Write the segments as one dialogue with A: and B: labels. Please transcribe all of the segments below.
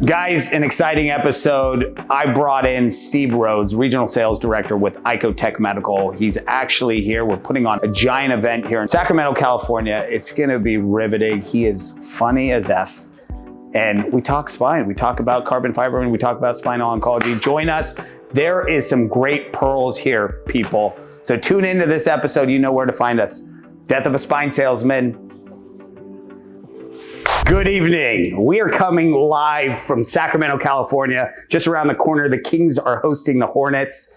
A: Guys, an exciting episode. I brought in Steve Rhoads, Regional Sales Director with IcoTec Medical. He's actually here. We're putting on a giant event here in Sacramento, California. It's going to be riveting. He is funny as F. And we talk spine. We talk about carbon fiber and we talk about spinal oncology. Join us. There is some great pearls here, people. So tune into this episode. You know where to find us. Death of a Spine Salesman. Good evening. We are coming live from Sacramento, California. Just around the corner, the Kings are hosting the Hornets.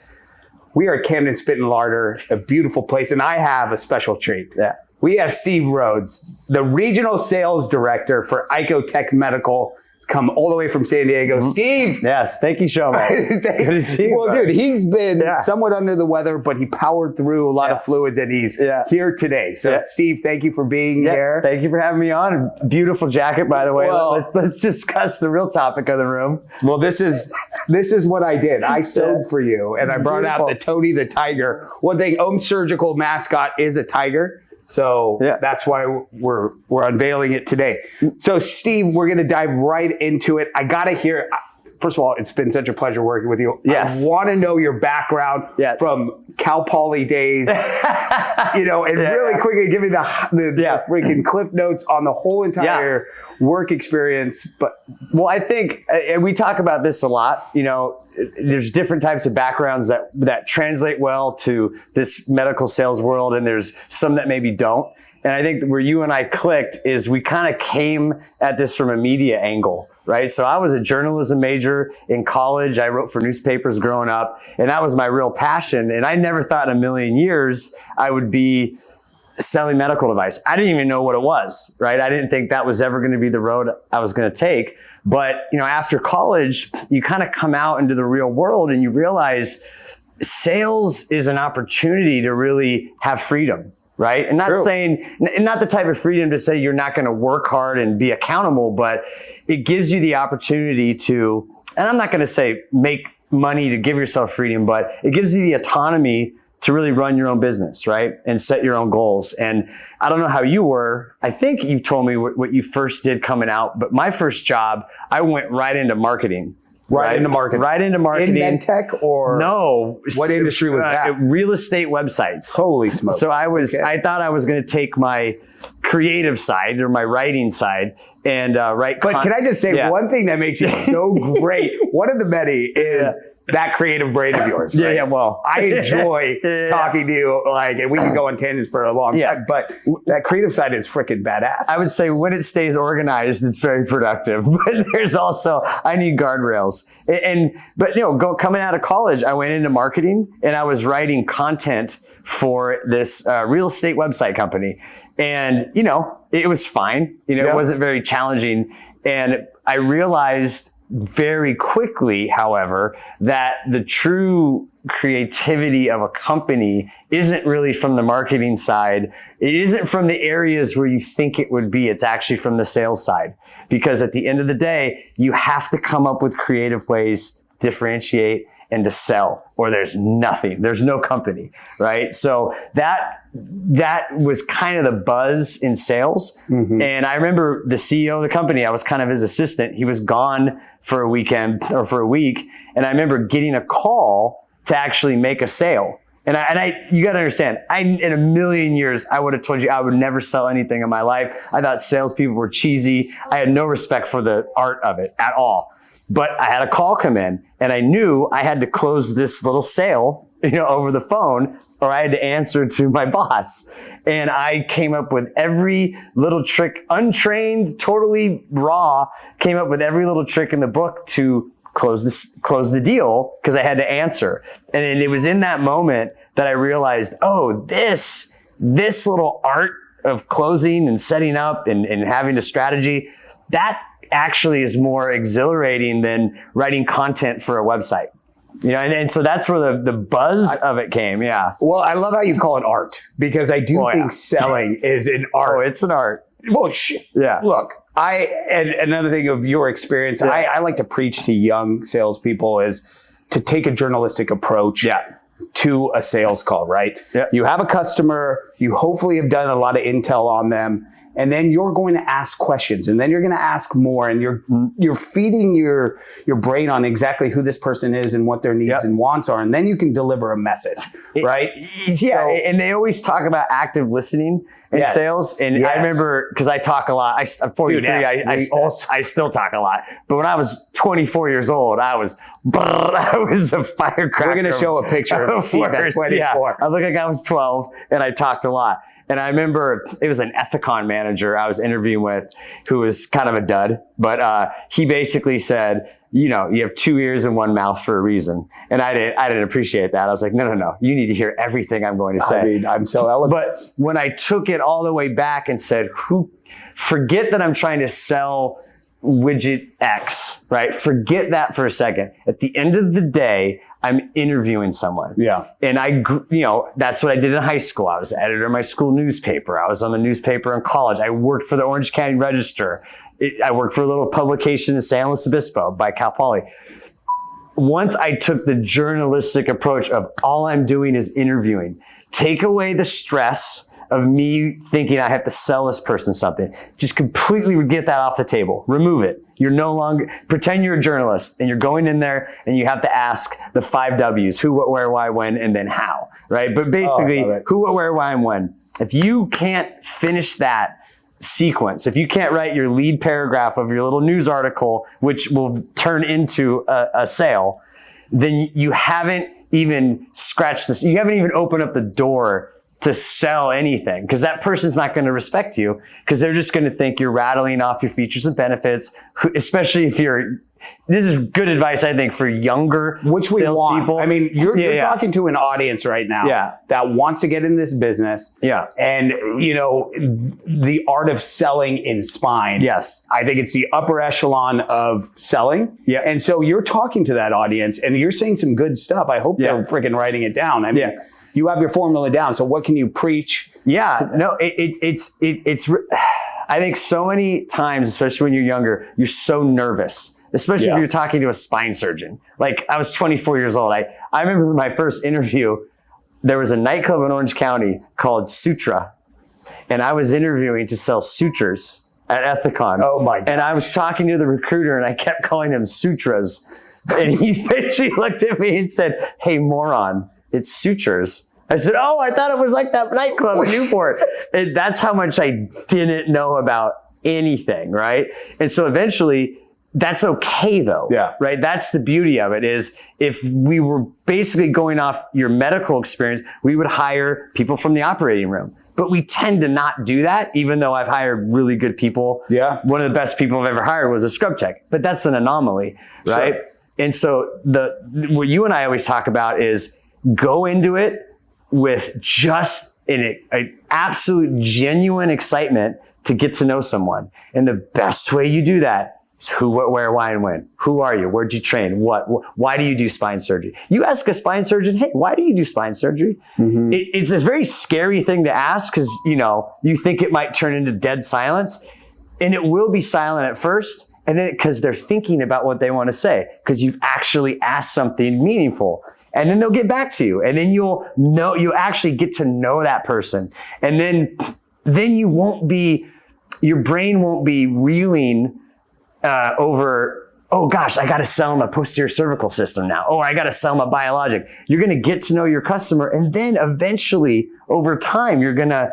A: We are at Camden Spit and Larder, a beautiful place, and I have a special treat.
B: Yeah.
A: We have Steve Rhoads, the Regional Sales Director for IcoTec Medical. It's come all the way from San Diego. Mm-hmm. Steve!
B: Yes, thank you, Showman. Good to see you.
A: Well, dude, he's been somewhat under the weather, but he powered through a lot of fluids, and he's here today. So, Steve, thank you for being here.
B: Thank you for having me on. Beautiful jacket, by the way. Well, let's discuss the real topic of the room.
A: Well, this is what I did. I sewed for you, and I brought out the Tony the Tiger. One thing, Ohm Surgical mascot is a tiger. So that's why we're unveiling it today. So Steve, we're going to dive right into it. I got to hear, first of all, it's been such a pleasure working with you.
B: Yes.
A: I want to know your background from Cal Poly days, and really quickly give me the freaking cliff notes on the whole entire work experience.
B: Well, I think, and we talk about this a lot, there's different types of backgrounds that translate well to this medical sales world, and there's some that maybe don't. And I think where you and I clicked is we kind of came at this from a media angle, right? So I was a journalism major in college. I wrote for newspapers growing up, and that was my real passion. And I never thought in a million years I would be selling medical device. I didn't even know what it was, right? I didn't think that was ever going to be the road I was going to take. But, after college, you kind of come out into the real world and you realize sales is an opportunity to really have freedom, right? And not the type of freedom to say you're not going to work hard and be accountable, but it gives you the opportunity to, and I'm not going to say make money to give yourself freedom, but it gives you the autonomy to really run your own business, right? And set your own goals. And I don't know how you were. I think you've told me what you first did coming out, but my first job, I went right into marketing.
A: Right into marketing. In medtech or?
B: No.
A: What industry was that?
B: Real estate websites.
A: Holy smokes.
B: So I thought I was going to take my creative side or my writing side and write.
A: But can I just say one thing that makes it so great? One of the many is that creative brain of yours. Right?
B: Well,
A: I enjoy talking to you, and we can go on tangents for a long time, but that creative side is freaking badass.
B: I would say when it stays organized, it's very productive, but there's also, I need guardrails. But coming out of college, I went into marketing and I was writing content for this real estate website company. And, it was fine. It wasn't very challenging. And I realized very quickly, however, that the true creativity of a company isn't really from the marketing side. It isn't from the areas where you think it would be. It's actually from the sales side. Because at the end of the day, you have to come up with creative ways to differentiate and to sell, or there's nothing. There's no company, right? So that was kind of the buzz in sales. Mm-hmm. And I remember the CEO of the company, I was kind of his assistant. He was gone for a weekend or for a week. And I remember getting a call to actually make a sale. And you got to understand, in a million years, I would have told you I would never sell anything in my life. I thought salespeople were cheesy. I had no respect for the art of it at all. But I had a call come in and I knew I had to close this little sale, over the phone, or I had to answer to my boss. And I came up with every little trick, untrained, totally raw, came up with every little trick in the book to close the deal because I had to answer. And it was in that moment that I realized, this little art of closing and setting up and having a strategy, that actually is more exhilarating than writing content for a website. And so that's where the buzz of it came. Yeah.
A: Well, I love how you call it art because I do think selling is an art.
B: Oh, it's an art.
A: Well, look, and another thing of your experience, I like to preach to young salespeople is to take a journalistic approach to a sales call, right? Yeah. You have a customer, you hopefully have done a lot of intel on them, And then you're going to ask questions, and then you're going to ask more, and you're feeding your brain on exactly who this person is and what their needs and wants are, and then you can deliver a message, right?
B: And they always talk about active listening in sales. And I remember, because I talk a lot. I'm 43. Dude, I still talk a lot. But when I was 24 years old, I was a firecracker.
A: We're going to show a picture of Steve at 24.
B: Yeah, I look like I was 12, and I talked a lot. And I remember it was an Ethicon manager I was interviewing with who was kind of a dud, but he basically said, you know, you have 2 ears and 1 mouth for a reason. And I didn't appreciate that. I was like, no, you need to hear everything I'm going to say.
A: I mean, I'm so eloquent.
B: But when I took it all the way back and said, forget that I'm trying to sell widget X, right? Forget that for a second. At the end of the day, I'm interviewing someone.
A: Yeah.
B: And that's what I did in high school. I was the editor of my school newspaper. I was on the newspaper in college. I worked for the Orange County Register. I worked for a little publication in San Luis Obispo by Cal Poly. Once I took the journalistic approach of all I'm doing is interviewing, take away the stress of me thinking I have to sell this person something. Just completely get that off the table. Remove it. You're no longer, pretend you're a journalist and you're going in there and you have to ask the 5 W's, who, what, where, why, when, and then how, right? But basically, who, what, where, why, and when. If you can't finish that sequence, if you can't write your lead paragraph of your little news article, which will turn into a sale, then you haven't even scratched this. You haven't even opened up the door to sell anything, because that person's not going to respect you, because they're just going to think you're rattling off your features and benefits, especially if this is good advice, I think, for younger salespeople.
A: I mean, you're talking to an audience right now that wants to get in this business.
B: Yeah.
A: And, the art of selling in spine.
B: Yes.
A: I think it's the upper echelon of selling.
B: Yeah.
A: And so you're talking to that audience and you're saying some good stuff. I hope they're freaking writing it down. I mean, you have your formula down. So what can you preach?
B: Yeah. No, it's I think so many times, especially when you're younger, you're so nervous, especially if you're talking to a spine surgeon. Like, I was 24 years old. I remember my first interview, there was a nightclub in Orange County called Sutra, and I was interviewing to sell sutures at Ethicon.
A: Oh my God.
B: And I was talking to the recruiter and I kept calling him Sutras. And he eventually looked at me and said, "Hey, moron, it's sutures." I said, "Oh, I thought it was like that nightclub in Newport." And that's how much I didn't know about anything, right? And so eventually, that's okay though, right? That's the beauty of it, is if we were basically going off your medical experience, we would hire people from the operating room. But we tend to not do that, even though I've hired really good people.
A: Yeah.
B: One of the best people I've ever hired was a scrub tech, but that's an anomaly, right? Sure. And so what you and I always talk about is go into it with just an absolute genuine excitement to get to know someone. And the best way you do that is who, what, where, why, and when. Who are you? Where'd you train? Why do you do spine surgery? You ask a spine surgeon, "Hey, why do you do spine surgery?" Mm-hmm. It's this very scary thing to ask, because, you think it might turn into dead silence, and it will be silent at first. And then, because they're thinking about what they want to say, because you've actually asked something meaningful. And then they'll get back to you. And then you'll actually get to know that person. And then your brain won't be reeling over, "Oh gosh, I got to sell them a posterior cervical system now. Oh, I got to sell them a biologic." You're going to get to know your customer. And then eventually, over time, you're going to,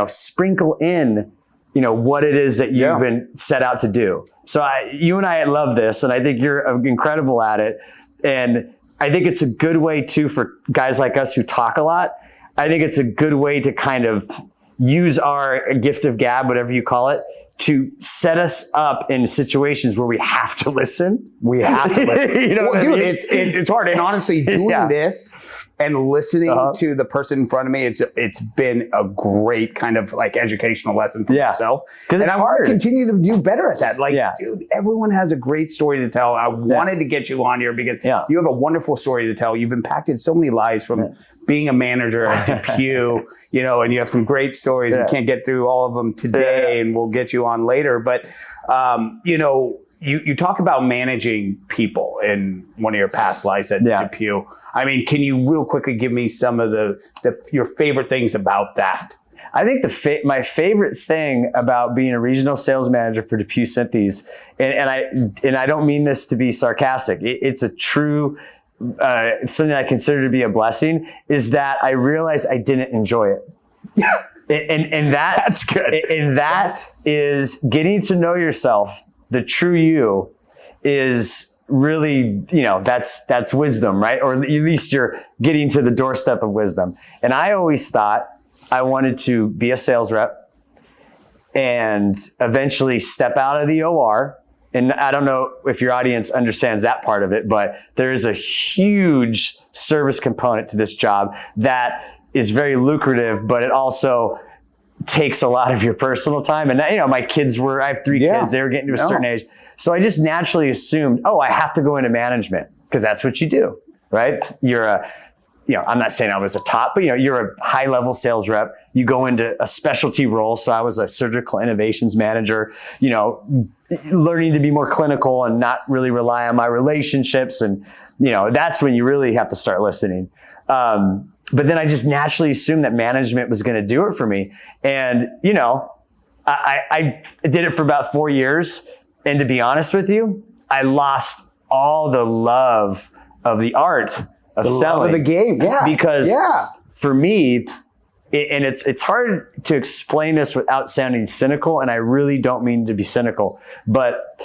B: sprinkle in, what it is that you've been set out to do. So you and I love this, and I think you're incredible at it. And I think it's a good way too for guys like us who talk a lot. I think it's a good way to kind of use our gift of gab, whatever you call it, to set us up in situations where we have to listen.
A: We have to listen. Dude, it's hard. And honestly, doing this and listening to the person in front of me, it's been a great kind of like educational lesson for myself. And I want to continue to do better at that. Dude, everyone has a great story to tell. I wanted to get you on here because you have a wonderful story to tell. You've impacted so many lives from being a manager at DePuy, and you have some great stories. We can't get through all of them today, and we'll get you on later. But, you talk about managing people in one of your past lives at DePuy. I mean, can you real quickly give me some of your favorite things about that?
B: I think my favorite thing about being a regional sales manager for DePuy Synthes, and I don't mean this to be sarcastic, it's a true, it's something I consider to be a blessing, is that I realized I didn't enjoy it. And
A: that's good.
B: And that is getting to know yourself. The true you is really, that's wisdom, right? Or at least you're getting to the doorstep of wisdom. And I always thought I wanted to be a sales rep and eventually step out of the OR. And I don't know if your audience understands that part of it, but there is a huge service component to this job that is very lucrative, but it also takes a lot of your personal time. And my kids I have 3 kids, they were getting to a certain age. So I just naturally assumed, I have to go into management because that's what you do, right? I'm not saying I was a top, but you're a high level sales rep. You go into a specialty role. So I was a surgical innovations manager, learning to be more clinical and not really rely on my relationships. And, that's when you really have to start listening. But then I just naturally assumed that management was going to do it for me. And, I did it for about 4 years. And to be honest with you, I lost all the love of the art of selling.
A: Love of the game. Yeah.
B: Because for me, and it's hard to explain this without sounding cynical. And I really don't mean to be cynical, but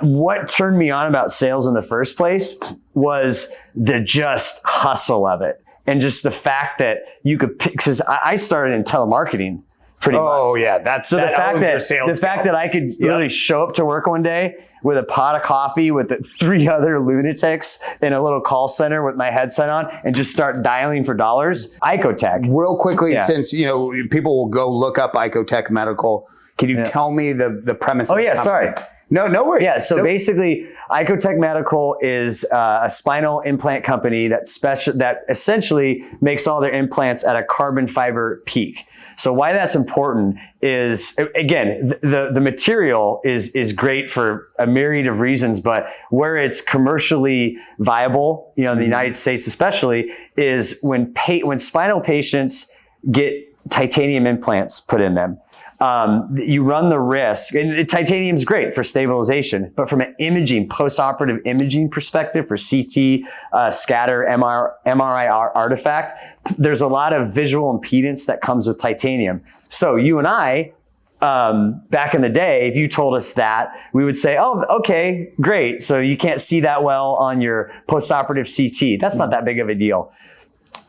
B: what turned me on about sales in the first place was the just hustle of it. And just the fact that you could pick, because I started in telemarketing pretty much.
A: Oh yeah. The
B: fact that I could literally show up to work one day with a pot of coffee with 3 other lunatics in a little call center with my headset on and just start dialing for dollars. IcoTec.
A: Real quickly, since, people will go look up IcoTec Medical. Can you tell me the premise?
B: Oh yeah. Sorry.
A: No worries.
B: Yeah. So basically, IcoTec Medical is a spinal implant company that essentially makes all their implants at a carbon fiber peak. So why that's important is, again, the material is great for a myriad of reasons, but where it's commercially viable, in the United States especially, is when spinal patients get titanium implants put in them. You run the risk, and titanium is great for stabilization, but from an post-operative imaging perspective for CT, scatter, MRI artifact, there's a lot of visual impedance that comes with titanium. So you and I, back in the day, if you told us that, we would say, oh, okay, great. So you can't see that well on your post-operative CT. That's not that big of a deal,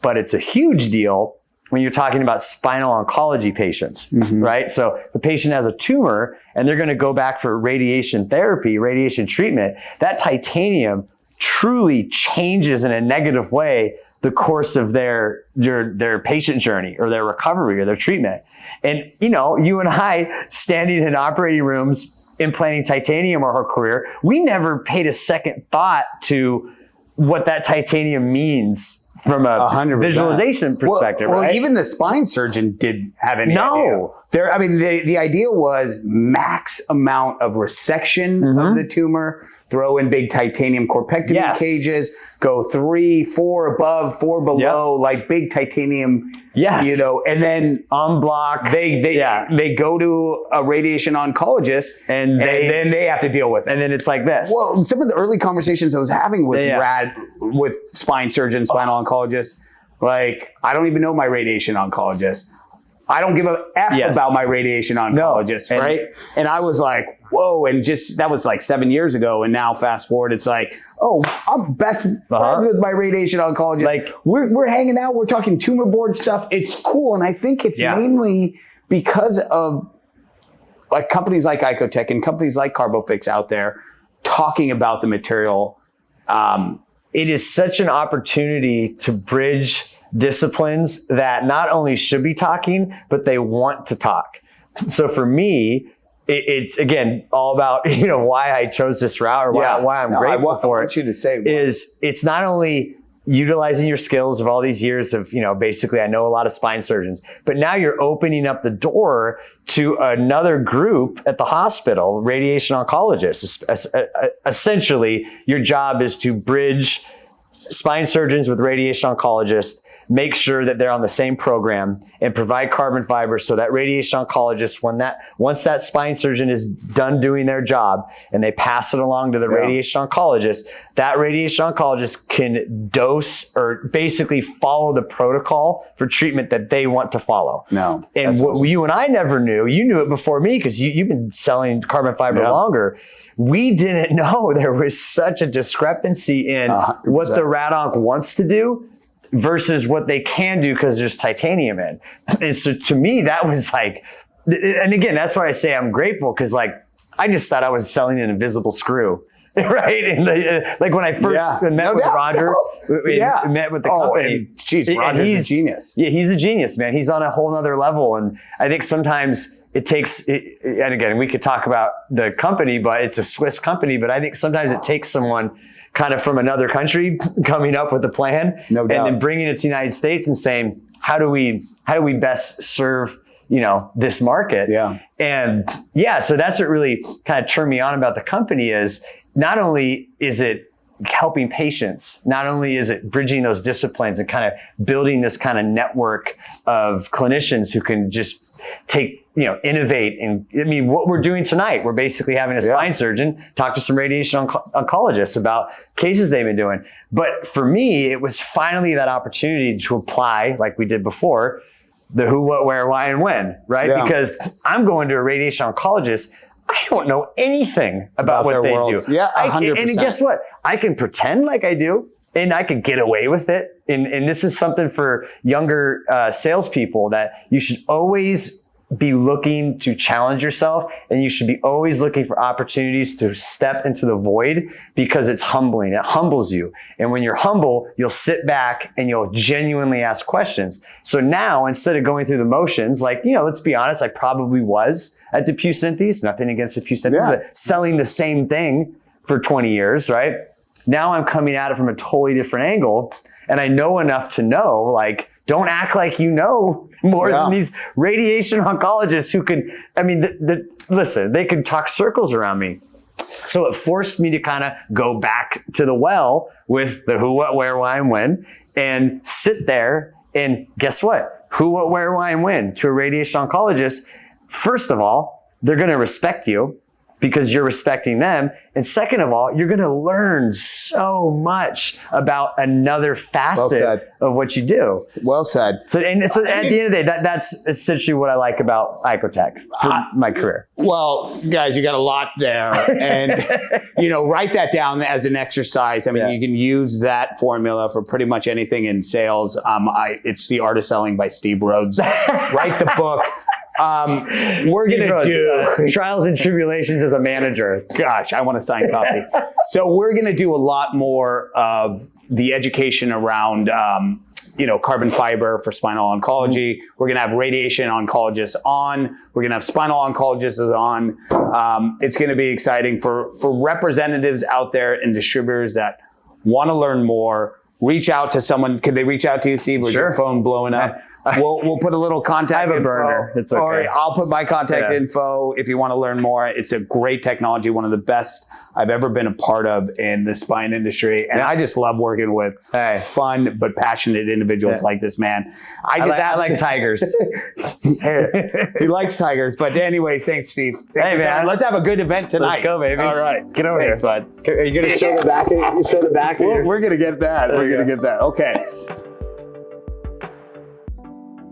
B: but it's a huge deal when you're talking about spinal oncology patients, right? So the patient has a tumor and they're going to go back for radiation therapy, radiation treatment. That titanium truly changes in a negative way the course of their patient journey or their recovery or their treatment. And, you and I standing in operating rooms implanting titanium our whole career, we never paid a second thought to what that titanium means from a 100%. Visualization perspective,
A: well,
B: right?
A: Even the spine surgeon didn't have any idea. The idea was max amount of resection of the tumor, throw in big titanium corpectomy cages, go 3, 4 above, 4 below, like big titanium, and then
B: en bloc.
A: They go to a radiation oncologist and then they have to deal with it.
B: And then it's like this.
A: Well, some of the early conversations I was having with with spine surgeons, spinal oncologists, like, I don't even know my radiation oncologist. I don't give a F about my radiation oncologist, right? And I was like, whoa, and that was like 7 years ago. And now fast forward, it's like, oh, I'm best friends with my radiation oncologist. Like, we're hanging out, we're talking tumor board stuff. It's cool. And I think it's mainly because of like companies like IcoTec and companies like CarboFix out there talking about the material.
B: It is such an opportunity to bridge disciplines that not only should be talking, but they want to talk. So for me, it's again all about why I chose this route or why I'm grateful for it.
A: You to say
B: it's not only utilizing your skills of all these years of basically I know a lot of spine surgeons, but now you're opening up the door to another group at the hospital, radiation oncologists. Essentially, your job is to bridge spine surgeons with radiation oncologists make sure that they're on the same program and provide carbon fiber so that radiation oncologist, once that spine surgeon is done doing their job and they pass it along to the radiation oncologist, that radiation oncologist can dose or basically follow the protocol for treatment that they want to follow.
A: No.
B: And what
A: awesome.
B: you and I never knew, you knew it before me because you've been selling carbon fiber longer. We didn't know there was such a discrepancy in
A: 100%.
B: what the rad onc wants to do versus what they can do because there's titanium in. And so to me, that was like, and again, that's why I say I'm grateful because like, I just thought I was selling an invisible screw. Right? And like when I first met with Roger, met with the company.
A: Geez, Roger's a genius.
B: Yeah, he's a genius, man. He's on a whole nother level. And I think sometimes it takes, and again, we could talk about the company, but it's a Swiss company, but I think sometimes it takes someone kind of from another country coming up with a plan and then bringing it to the United States and saying, how do we best serve, this market?
A: Yeah.
B: And so that's what really kind of turned me on about the company is not only is it helping patients, not only is it bridging those disciplines and kind of building this kind of network of clinicians who can just take, innovate. And I mean, what we're doing tonight, we're basically having a spine surgeon talk to some radiation oncologists about cases they've been doing. But for me, it was finally that opportunity to apply, like we did before, the who, what, where, why, and when, right? Yeah. Because I'm going to a radiation oncologist. I don't know anything about what they do.
A: Yeah, 100%.
B: And guess what? I can pretend like I do, and I can get away with it. And this is something for younger salespeople that you should always be looking to challenge yourself, and you should be always looking for opportunities to step into the void because it's humbling. It humbles you. And when you're humble, you'll sit back and you'll genuinely ask questions. So now, instead of going through the motions, like, let's be honest, I probably was at DePuy Synthes, nothing against DePuy Synthes, but selling the same thing for 20 years, right? Now I'm coming at it from a totally different angle, and I know enough to know, like, don't act like you know more than these radiation oncologists who could, listen, they could talk circles around me. So it forced me to kind of go back to the well with the who, what, where, why, and when, and sit there and guess what? Who, what, where, why, and when to a radiation oncologist. First of all, they're going to respect you because you're respecting them. And second of all, you're going to learn so much about another facet of what you do.
A: Well said.
B: So at the end of the day, that's essentially what I like about IcoTec for my career.
A: Well, guys, you got a lot there. And, write that down as an exercise. I mean, you can use that formula for pretty much anything in sales. It's The Art of Selling by Steve Rhoads. Write the book. We're going to do
B: Trials and Tribulations as a manager.
A: Gosh, I want to sign copy. So we're going to do a lot more of the education around, carbon fiber for spinal oncology. We're going to have radiation oncologists on. We're going to have spinal oncologists on. It's going to be exciting for representatives out there and distributors that want to learn more. Reach out to someone. Could they reach out to you, Steve? Or is your phone blowing up? We'll put a little contact info.
B: I have a burner. It's okay.
A: Or I'll put my contact info if you want to learn more. It's a great technology, one of the best I've ever been a part of in the spine industry. And I just love working with fun but passionate individuals like this man. I
B: like tigers.
A: He likes tigers. But anyways, thanks, Steve.
B: Hey, man.
A: Let's have a good event tonight.
B: Let's go, baby.
A: All right.
B: Get over
A: here,
B: bud. Are you going to show the back? You show the back?
A: We're going to get that. We're going to get that. Okay.